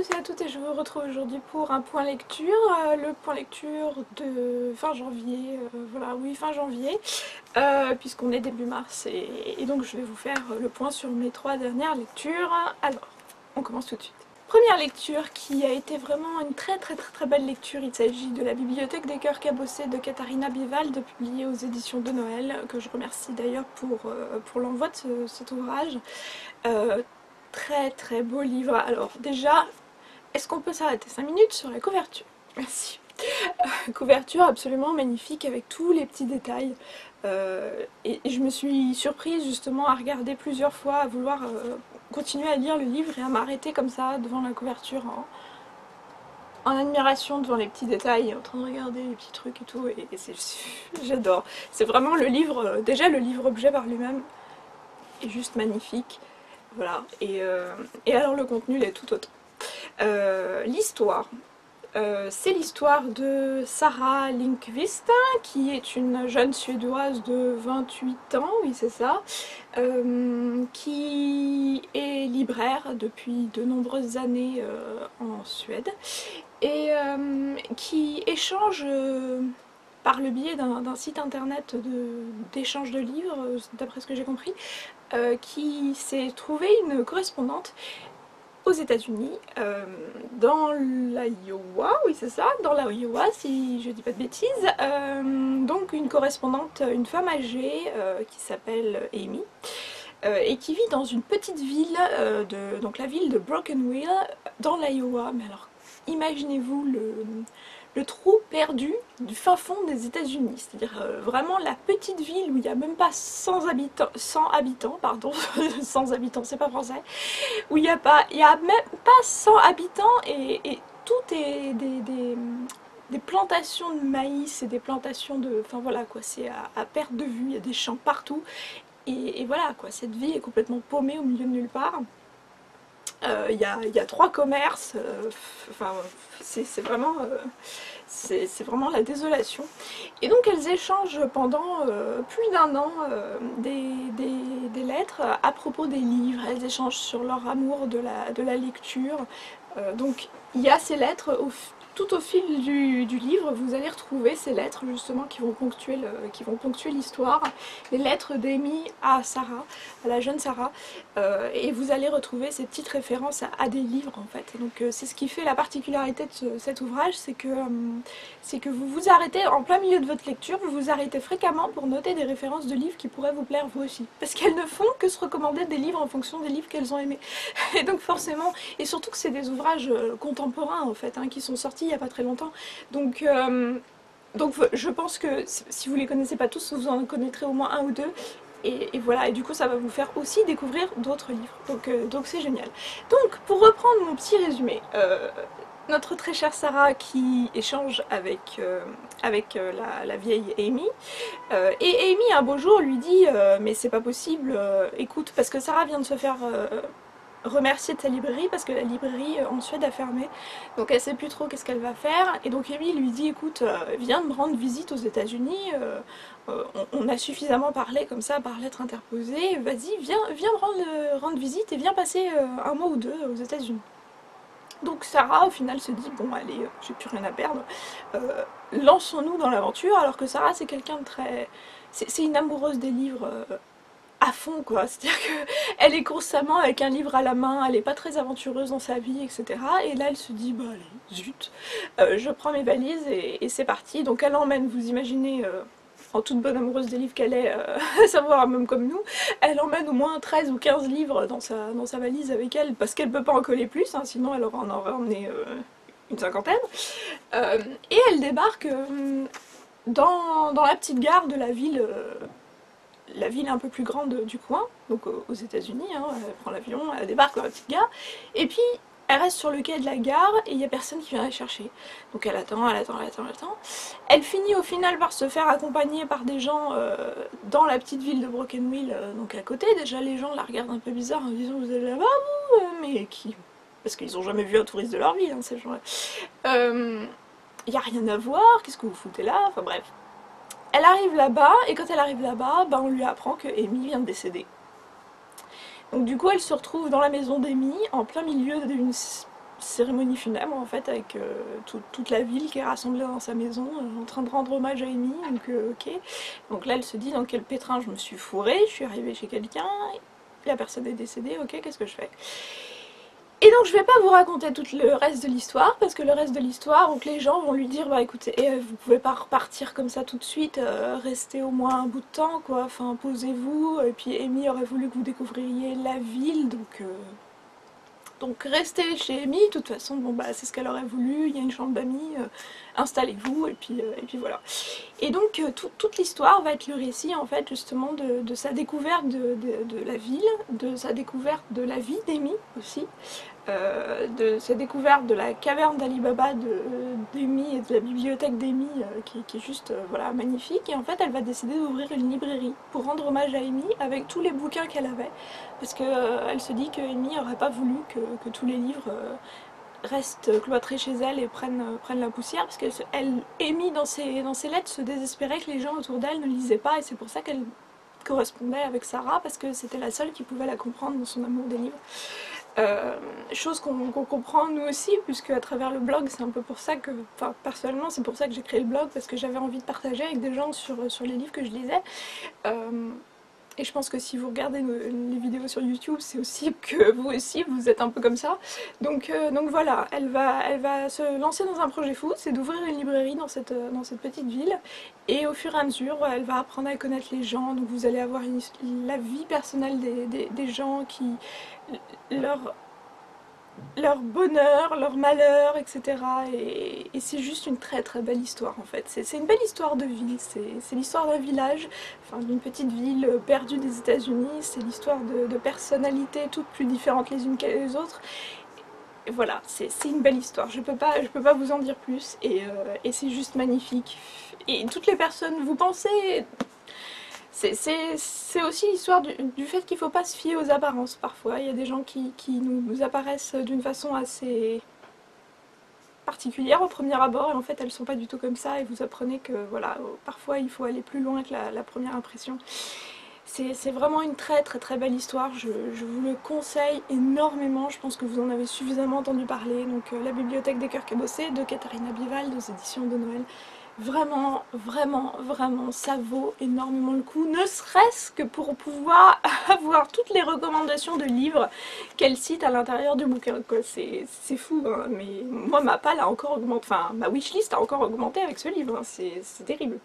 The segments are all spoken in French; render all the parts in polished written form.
tous et à toutes et je vous retrouve aujourd'hui pour un point lecture, le point lecture de fin janvier, voilà, oui fin janvier, puisqu'on est début mars et donc je vais vous faire le point sur mes 3 dernières lectures. Alors, on commence tout de suite. Première lecture qui a été vraiment une très belle lecture, il s'agit de La Bibliothèque des cœurs cabossés de Katharina Biwald, publiée aux éditions de Noël, que je remercie d'ailleurs pour l'envoi de cet ouvrage. Très beau livre. Alors déjà, est-ce qu'on peut s'arrêter 5 minutes sur la couverture? Merci. Couverture absolument magnifique avec tous les petits détails. Et je me suis surprise justement à regarder plusieurs fois, à vouloir continuer à lire le livre et à m'arrêter comme ça devant la couverture en admiration devant les petits détails, en train de regarder les petits trucs et tout. Et j'adore. C'est vraiment le livre, déjà le livre objet par lui-même est juste magnifique. Voilà, et alors le contenu l'est tout autant. L'histoire, c'est l'histoire de Sarah Lindqvist, qui est une jeune Suédoise de 28 ans, oui c'est ça, qui est libraire depuis de nombreuses années en Suède, et qui échange par le biais d'un site internet d'échange de livres, d'après ce que j'ai compris, qui s'est trouvé une correspondante aux États-Unis, dans l'Iowa, oui c'est ça, dans l'Iowa si je dis pas de bêtises, donc une correspondante, une femme âgée qui s'appelle Amy, et qui vit dans une petite ville, donc la ville de Broken Wheel, dans l'Iowa. Mais alors, imaginez-vous le trou perdu du fin fond des États-Unis, c'est-à-dire vraiment la petite ville où il n'y a même pas 100 habitants, pardon, 100 habitants, c'est pas français, où il n'y a même pas 100 habitants et tout est des plantations de maïs et des plantations de... Enfin voilà quoi, c'est à perte de vue, il y a des champs partout, et voilà quoi, cette ville est complètement paumée au milieu de nulle part. Il y a 3 commerces, enfin c'est vraiment, c'est vraiment la désolation. Et donc elles échangent pendant plus d'1 an des lettres à propos des livres, elles échangent sur leur amour de la lecture. Donc il y a ces lettres, tout au fil du livre, vous allez retrouver ces lettres justement qui vont ponctuer l'histoire, les lettres d'Amy à Sarah, à la jeune Sarah, et vous allez retrouver ces petites références à des livres en fait. Et donc c'est ce qui fait la particularité de cet ouvrage, c'est que vous vous arrêtez en plein milieu de votre lecture, vous vous arrêtez fréquemment pour noter des références de livres qui pourraient vous plaire vous aussi, parce qu'elles ne font que se recommander des livres en fonction des livres qu'elles ont aimés. Et donc forcément, et surtout que c'est des ouvrages contemporains en fait, hein, qui sont sortis il n'y a pas très longtemps, donc je pense que si vous les connaissez pas tous, vous en connaîtrez au moins 1 ou 2, et voilà, et du coup ça va vous faire aussi découvrir d'autres livres, donc c'est génial. Donc pour reprendre mon petit résumé, notre très chère Sarah qui échange avec la vieille Amy, et Amy un beau jour lui dit mais c'est pas possible, écoute, parce que Sarah vient de se faire remercier de sa librairie parce que la librairie en Suède a fermé, donc elle sait plus trop qu'est-ce qu'elle va faire, et donc Amy lui dit écoute, viens me rendre visite aux États-Unis, on a suffisamment parlé comme ça par lettre interposée, vas-y viens me rendre visite et viens passer 1 mois ou 2 aux États-Unis. Donc Sarah au final se dit bon allez, j'ai plus rien à perdre, lançons-nous dans l'aventure, alors que Sarah c'est quelqu'un de très... c'est une amoureuse des livres à fond quoi, c'est-à-dire qu'elle est constamment avec un livre à la main, elle est pas très aventureuse dans sa vie, etc. Et là elle se dit bah allez, zut, je prends mes valises et c'est parti. Donc elle emmène, vous imaginez, en toute bonne amoureuse des livres qu'elle est, à savoir même comme nous, elle emmène au moins 13 ou 15 livres dans sa valise avec elle, parce qu'elle peut pas en coller plus, hein, sinon elle en aurait emmené une 50aine. Et elle débarque dans la petite gare de la ville un peu plus grande du coin, donc aux États-Unis, hein, elle prend l'avion, elle débarque dans la petite gare, et puis elle reste sur le quai de la gare et il n'y a personne qui vient la chercher. Donc elle attend. Elle finit au final par se faire accompagner par des gens dans la petite ville de Broken Wheel, donc à côté. Déjà les gens la regardent un peu bizarre en disant vous allez là-bas vous, mais qui... Parce qu'ils n'ont jamais vu un touriste de leur vie, hein, ces gens-là. Il n'y a rien à voir, qu'est-ce que vous foutez là? Enfin bref. Elle arrive là-bas, et quand elle arrive là-bas, on lui apprend que Amy vient de décéder. Donc du coup, elle se retrouve dans la maison d'Amy, en plein milieu d'une cérémonie funèbre en fait avec toute la ville qui est rassemblée dans sa maison en train de rendre hommage à Amy, donc ok. Donc là elle se dit dans quel pétrin je me suis fourrée, je suis arrivée chez quelqu'un, la personne est décédée, ok, qu'est-ce que je fais? Et donc je vais pas vous raconter tout le reste de l'histoire, parce que le reste de l'histoire, donc les gens vont lui dire bah écoutez, vous pouvez pas repartir comme ça tout de suite, restez au moins un bout de temps quoi, enfin posez-vous, et puis Amy aurait voulu que vous découvririez la ville, donc restez chez Amy, de toute façon bon bah c'est ce qu'elle aurait voulu, il y a une chambre d'amis, installez-vous et puis voilà. Et donc toute l'histoire va être le récit en fait justement de sa découverte de la ville, de sa découverte de la vie d'Amy aussi, de sa découverte de la caverne d'Ali Baba d'Amy et de la bibliothèque d'Amy qui est juste voilà, magnifique. Et en fait elle va décider d'ouvrir une librairie pour rendre hommage à Amy avec tous les bouquins qu'elle avait, parce qu'elle se dit que Amy n'aurait pas voulu que tous les livres restent cloîtrés chez elle et prennent la poussière, parce qu'elle, Amy dans ses lettres se désespérait que les gens autour d'elle ne lisaient pas, et c'est pour ça qu'elle correspondait avec Sarah, parce que c'était la seule qui pouvait la comprendre dans son amour des livres. Chose qu'on comprend nous aussi, puisque à travers le blog, c'est un peu pour ça que, enfin personnellement c'est pour ça que j'ai créé le blog, parce que j'avais envie de partager avec des gens sur les livres que je lisais. Et je pense que si vous regardez les vidéos sur YouTube, c'est aussi que vous aussi vous êtes un peu comme ça. Donc voilà, elle va se lancer dans un projet fou, c'est d'ouvrir une librairie dans cette petite ville. Et au fur et à mesure, elle va apprendre à connaître les gens. Donc vous allez avoir la vie personnelle des gens, leur bonheur, leur malheur, etc. Et c'est juste une très très belle histoire en fait. C'est une belle histoire de vie, c'est l'histoire d'un village, enfin d'une petite ville perdue des États-Unis, c'est l'histoire de personnalités toutes plus différentes les unes que les autres. Et voilà, c'est une belle histoire, je peux pas vous en dire plus, et c'est juste magnifique. Et toutes les personnes, vous pensez... C'est aussi l'histoire du fait qu'il ne faut pas se fier aux apparences parfois. Il y a des gens qui nous apparaissent d'une façon assez particulière au premier abord, et en fait elles ne sont pas du tout comme ça, et vous apprenez que voilà, parfois il faut aller plus loin que la première impression. C'est vraiment une très très très belle histoire, je vous le conseille énormément, je pense que vous en avez suffisamment entendu parler. Donc La bibliothèque des cœurs cabossés de Katharina Bival, aux éditions de Noël. Vraiment, vraiment, vraiment, ça vaut énormément le coup, ne serait-ce que pour pouvoir avoir toutes les recommandations de livres qu'elle cite à l'intérieur du bouquin. C'est fou, hein, mais moi ma palle a encore augmenté, enfin ma wishlist a encore augmenté avec ce livre, hein, c'est terrible.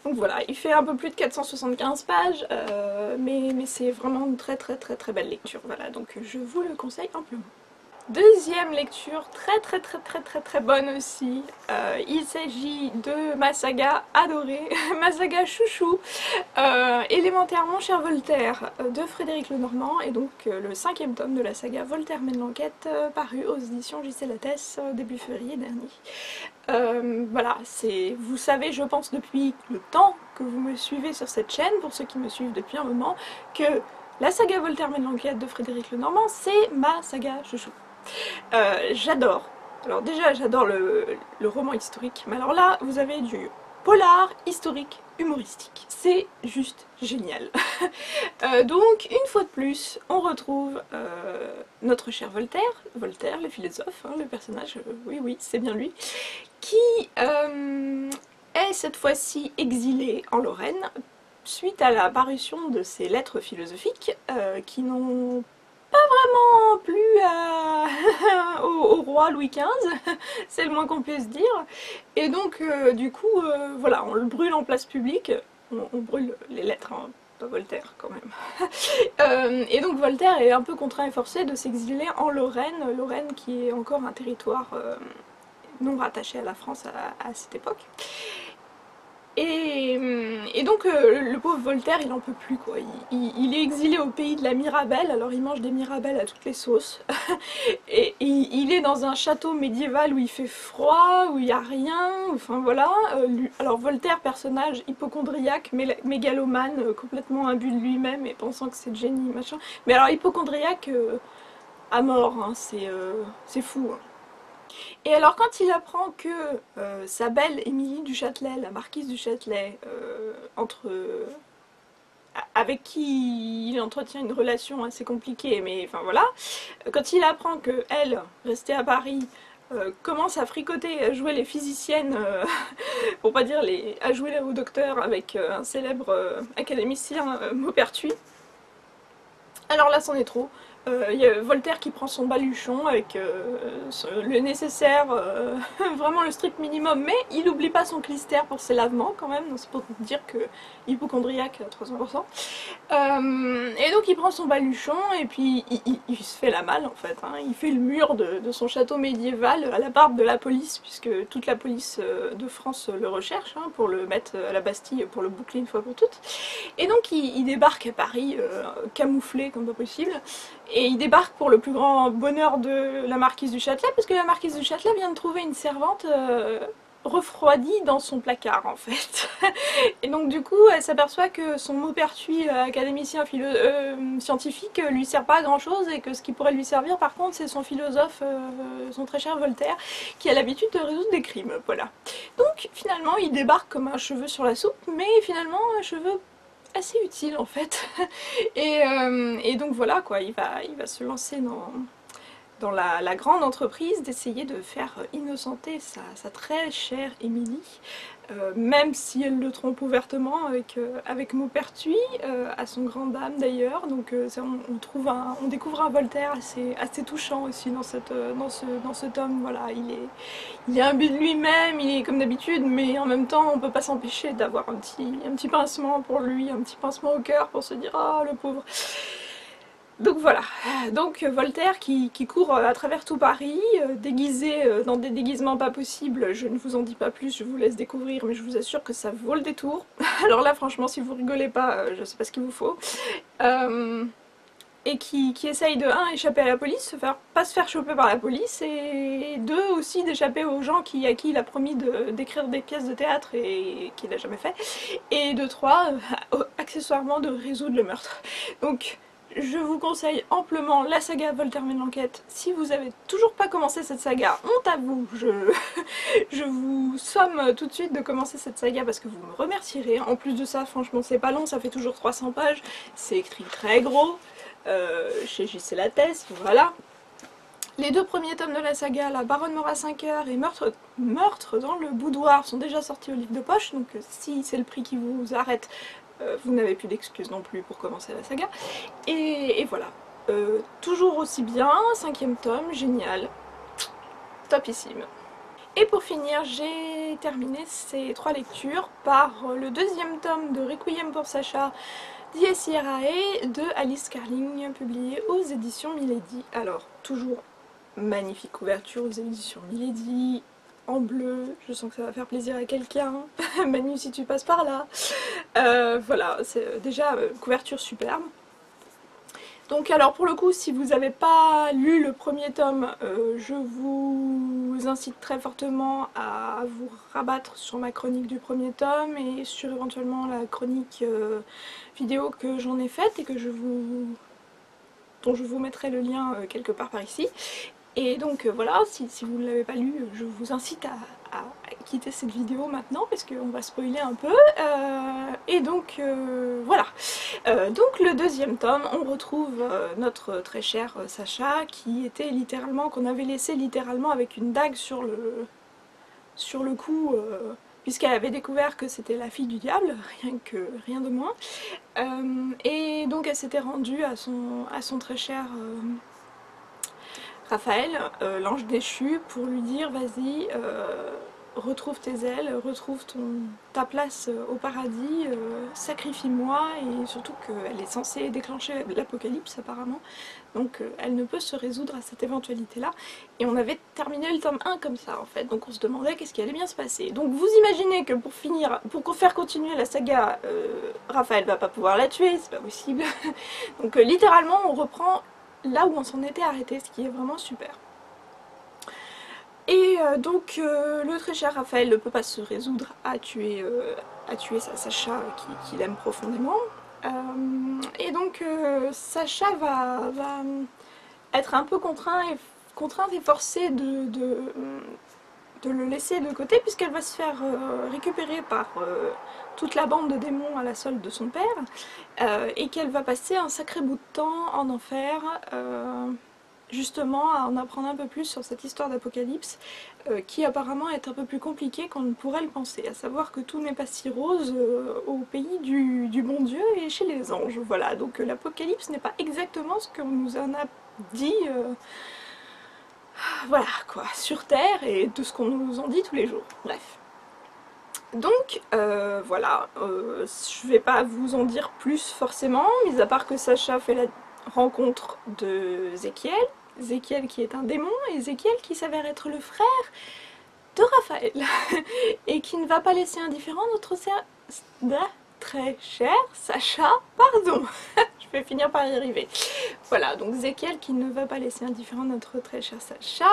Donc voilà, il fait un peu plus de 475 pages, mais c'est vraiment une très très très très belle lecture, voilà, donc je vous le conseille amplement. Deuxième lecture très très très très très très bonne aussi, il s'agit de ma saga adorée, ma saga chouchou, Élémentaire mon cher Voltaire de Frédéric Lenormand, et donc le 5e tome de la saga Voltaire mène l'enquête, paru aux éditions J.C. Lattès début février dernier. Voilà, vous savez je pense depuis le temps que vous me suivez sur cette chaîne, pour ceux qui me suivent depuis un moment, que la saga Voltaire mène l'enquête de Frédéric Lenormand c'est ma saga chouchou. J'adore. Alors déjà j'adore le roman historique, mais alors là vous avez du polar historique humoristique. C'est juste génial. Donc une fois de plus on retrouve notre cher Voltaire, Voltaire le philosophe, hein, le personnage, oui oui c'est bien lui, qui est cette fois-ci exilé en Lorraine suite à la parution de ses lettres philosophiques qui n'ont pas vraiment plu au roi Louis XV, c'est le moins qu'on puisse dire. Et donc du coup voilà, on le brûle en place publique, on brûle les lettres, hein, pas Voltaire quand même. Et donc Voltaire est un peu contraint et forcé de s'exiler en Lorraine, Lorraine qui est encore un territoire non rattaché à la France à cette époque. Et donc le pauvre Voltaire il en peut plus quoi, il est exilé au pays de la Mirabelle, alors il mange des mirabelles à toutes les sauces, et il est dans un château médiéval où il fait froid, où il n'y a rien, enfin voilà. Alors Voltaire, personnage hypochondriaque, mégalomane, complètement imbu de lui-même et pensant que c'est le génie machin, mais alors hypochondriaque à mort, hein, c'est fou. Hein. Et alors quand il apprend que sa belle Émilie du Châtelet, la marquise du Châtelet, avec qui il entretient une relation assez compliquée, mais enfin voilà. Quand il apprend que elle, restée à Paris, commence à fricoter, à jouer les physiciennes, pour pas dire à jouer au docteur avec un célèbre académicien Maupertuis. Alors là, c'en est trop. Il y a Voltaire qui prend son baluchon avec le nécessaire, vraiment le strict minimum, mais il n'oublie pas son clistère pour ses lavements quand même, c'est pour dire que hypochondriaque à 300%. Et donc il prend son baluchon et puis il se fait la malle en fait, hein. Il fait le mur de son château médiéval à la barbe de la police, puisque toute la police de France le recherche, hein, pour le mettre à la Bastille, pour le boucler une fois pour toutes. Et donc il débarque à Paris, camouflé comme pas possible. Et il débarque pour le plus grand bonheur de la marquise du Châtelet, parce que la marquise du Châtelet vient de trouver une servante refroidie dans son placard en fait. Et donc du coup elle s'aperçoit que son Maupertuis académicien scientifique lui sert pas à grand chose, et que ce qui pourrait lui servir par contre c'est son philosophe, son très cher Voltaire, qui a l'habitude de résoudre des crimes, voilà. Donc finalement il débarque comme un cheveu sur la soupe, mais finalement un cheveu assez utile en fait. Et donc voilà quoi, il va se lancer dans la grande entreprise d'essayer de faire innocenter sa très chère Émilie, même si elle le trompe ouvertement avec Maupertuis, à son grand dam d'ailleurs. Donc on découvre un Voltaire assez touchant aussi dans ce tome. Voilà, il est imbu de lui-même, il est comme d'habitude, mais en même temps on peut pas s'empêcher d'avoir un petit pincement pour lui, un petit pincement au cœur pour se dire ah le pauvre. Donc voilà, donc Voltaire qui court à travers tout Paris, déguisé dans des déguisements pas possibles. Je ne vous en dis pas plus, je vous laisse découvrir, mais je vous assure que ça vaut le détour. Alors là franchement si vous rigolez pas, je sais pas ce qu'il vous faut. Et qui essaye de 1 échapper à la police, pas se faire choper par la police, et 2 aussi d'échapper aux gens à qui il a promis d'écrire des pièces de théâtre et qu'il n'a jamais fait, et de 3 accessoirement de résoudre le meurtre. Donc je vous conseille amplement la saga Voltaire mène l'enquête. Si vous avez toujours pas commencé cette saga, honte à vous, je vous somme tout de suite de commencer cette saga parce que vous me remercierez. En plus de ça, franchement c'est pas long, ça fait toujours 300 pages, c'est écrit très gros, chez J.C. Lattès, voilà. Les 2 premiers tomes de la saga, La Baronne meurt à 5 heures et Meurtre dans le boudoir, sont déjà sortis au livre de poche, donc si c'est le prix qui vous arrête, vous n'avez plus d'excuses non plus pour commencer la saga. Et voilà, toujours aussi bien, 5e tome, génial, topissime. Et pour finir, j'ai terminé ces 3 lectures par le 2e tome de Requiem pour Sacha, Dies Irae de Alice Carling, publié aux éditions Milady. Alors, toujours magnifique couverture aux éditions Milady, en bleu, je sens que ça va faire plaisir à quelqu'un. Manu, si tu passes par là. Voilà, c'est déjà couverture superbe. Donc alors pour le coup, si vous n'avez pas lu le premier tome, je vous incite très fortement à vous rabattre sur ma chronique du premier tome et sur éventuellement la chronique vidéo que j'en ai faite et dont je vous mettrai le lien quelque part par ici. Et donc voilà, si vous ne l'avez pas lu, je vous incite à quitter cette vidéo maintenant parce qu'on va spoiler un peu. Et donc voilà. Donc le 2e tome, on retrouve notre très cher Sacha qui était littéralement, qu'on avait laissé littéralement avec une dague sur le cou, puisqu'elle avait découvert que c'était la fille du diable, rien de moins. Et donc elle s'était rendue à son très cher Raphaël, l'ange déchu, pour lui dire vas-y, retrouve tes ailes, retrouve ta place au paradis, sacrifie-moi, et surtout qu'elle est censée déclencher l'apocalypse apparemment, donc elle ne peut se résoudre à cette éventualité-là. Et on avait terminé le tome 1 comme ça en fait, donc on se demandait qu'est-ce qui allait bien se passer. Donc vous imaginez que pour faire continuer la saga, Raphaël va pas pouvoir la tuer, c'est pas possible. Donc littéralement on reprend là où on s'en était arrêté, ce qui est vraiment super. Et donc le très cher Raphaël ne peut pas se résoudre à tuer sa Sacha qu'il aime profondément. Et donc Sacha va être un peu contrainte et forcée le laisser de côté puisqu'elle va se faire récupérer par toute la bande de démons à la solde de son père et qu'elle va passer un sacré bout de temps en enfer justement à en apprendre un peu plus sur cette histoire d'Apocalypse qui apparemment est un peu plus compliquée qu'on ne pourrait le penser, à savoir que tout n'est pas si rose au pays du bon Dieu et chez les anges, voilà, donc l'Apocalypse n'est pas exactement ce qu'on nous en a dit voilà quoi, sur Terre et de ce qu'on nous en dit tous les jours, bref. Donc voilà, je vais pas vous en dire plus forcément, mis à part que Sacha fait la rencontre de Zéchiel qui est un démon, et Zéchiel qui s'avère être le frère de Raphaël, et qui ne va pas laisser indifférent notre très cher Sacha, pardon, je vais finir par y arriver. Voilà, donc Zéchiel qui ne va pas laisser indifférent notre très cher Sacha.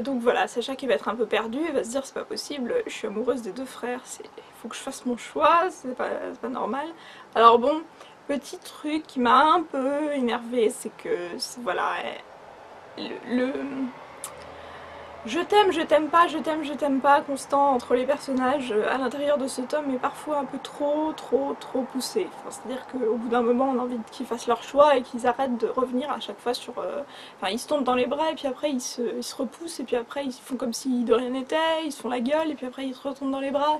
Donc voilà, Sacha qui va être un peu perdue, elle va se dire c'est pas possible, je suis amoureuse des deux frères, il faut que je fasse mon choix, c'est pas normal. Alors bon, petit truc qui m'a un peu énervée, c'est que voilà, je t'aime pas constant entre les personnages à l'intérieur de ce tome est parfois un peu trop poussé. Enfin, c'est-à-dire qu'au bout d'un moment on a envie qu'ils fassent leur choix et qu'ils arrêtent de revenir à chaque fois sur... Enfin ils se tombent dans les bras et puis après ils se repoussent et puis après ils font comme si de rien n'était, ils se font la gueule et puis après ils se retombent dans les bras.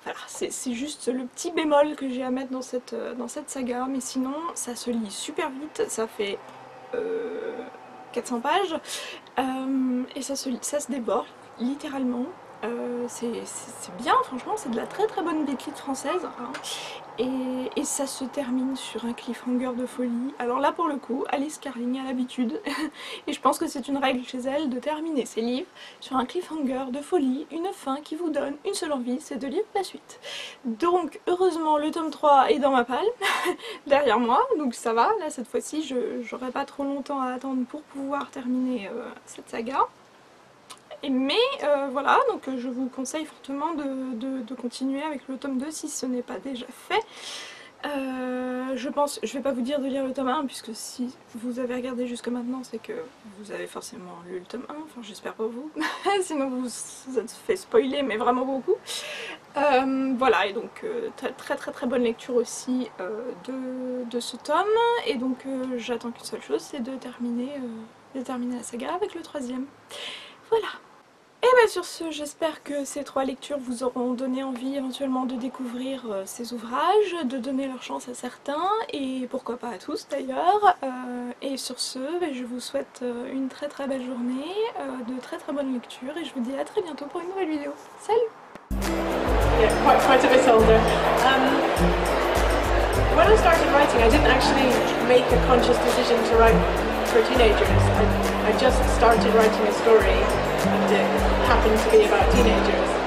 Voilà, c'est juste le petit bémol que j'ai à mettre dans cette saga, mais sinon ça se lit super vite, ça fait 400 pages et ça se dévore littéralement. C'est bien, franchement, c'est de la très bonne béquille française hein. Et ça se termine sur un cliffhanger de folie. Alors là pour le coup, Alice Carling a l'habitude et je pense que c'est une règle chez elle de terminer ses livres sur un cliffhanger de folie, une fin qui vous donne une seule envie, c'est de lire la suite. Donc heureusement le tome 3 est dans ma palme derrière moi, donc ça va, là cette fois-ci j'aurai pas trop longtemps à attendre pour pouvoir terminer cette saga. Mais voilà, donc je vous conseille fortement de continuer avec le tome 2 si ce n'est pas déjà fait. Je vais pas vous dire de lire le tome 1 puisque si vous avez regardé jusque maintenant c'est que vous avez forcément lu le tome 1, enfin j'espère pour vous, sinon vous êtes fait spoiler mais vraiment beaucoup. Voilà, et donc très bonne lecture aussi de ce tome, et donc j'attends qu'une seule chose, c'est de terminer la saga avec le 3e. Voilà. Et bien sur ce, j'espère que ces 3 lectures vous auront donné envie éventuellement de découvrir ces ouvrages, de donner leur chance à certains, et pourquoi pas à tous d'ailleurs. Et sur ce, je vous souhaite une très belle journée, de très bonnes lectures, et je vous dis à très bientôt pour une nouvelle vidéo. Salut! Yeah, quite a bit older. When I started writing, I didn't actually make a conscious decision to write for teenagers. I just started writing a story and it happened to be about teenagers.